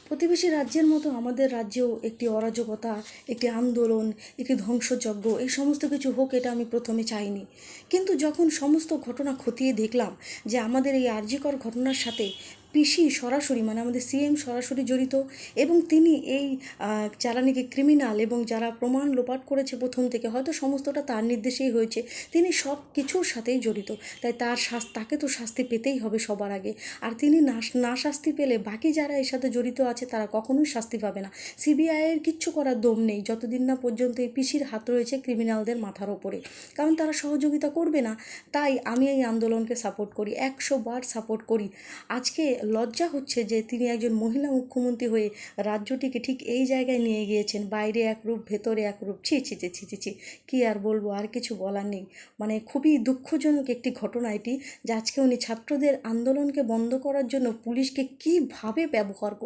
প্রতিবেশী রাজ্যের মতো আমাদের রাজ্যেও একটি অরাজকতা, একটি আন্দোলন, একটি ধ্বংসযজ্ঞ এই সমস্ত কিছু হোক, এটা আমি প্রথমে চাইনি। কিন্তু যখন সমস্ত ঘটনা খতিয়ে দেখলাম যে আমাদের এই আরজিকর ঘটনার সাথে পিসি সরাসরি, মানে আমাদের সিএম সরাসরি জড়িত, এবং তিনি এই চালানিকে ক্রিমিনাল এবং যারা প্রমাণ লোপাট করেছে প্রথম থেকে, হয়তো সমস্তটা তার নির্দেশেই হয়েছে, তিনি সব কিছুর সাথেই জড়িত। তাই তাকে তো শাস্তি পেতেই হবে সবার আগে। আর তিনি না না শাস্তি পেলে বাকি যারা এর সাথে জড়িত আছে তারা কখনোই শাস্তি পাবে না। সিবিআইয়ের কিচ্ছু করার দম নেই যতদিন না পর্যন্ত এই পিসির হাত রয়েছে ক্রিমিনালদের মাথার ওপরে, কারণ তারা সহযোগিতা করবে না। তাই আমি এই আন্দোলনকে সাপোর্ট করি, 100 বার সাপোর্ট করি। আজকে লজ্জা হচ্ছে যে তিনি একজন মহিলা মুখ্যমন্ত্রী হয়ে রাজ্যটিকে ঠিক এই জায়গায় নিয়ে গিয়েছেন, বাইরে এক রূপ ভেতরে এক রূপ। ছি ছি ছি ছি ছি ছি, কী আর বলবো, আর কিছু বলার নেই। মানে খুবই দুঃখজনক একটি ঘটনা এটি, যে আজকে উনি ছাত্রদের আন্দোলনকে বন্ধ করার জন্য পুলিশকে কীভাবে ব্যবহার করছেন।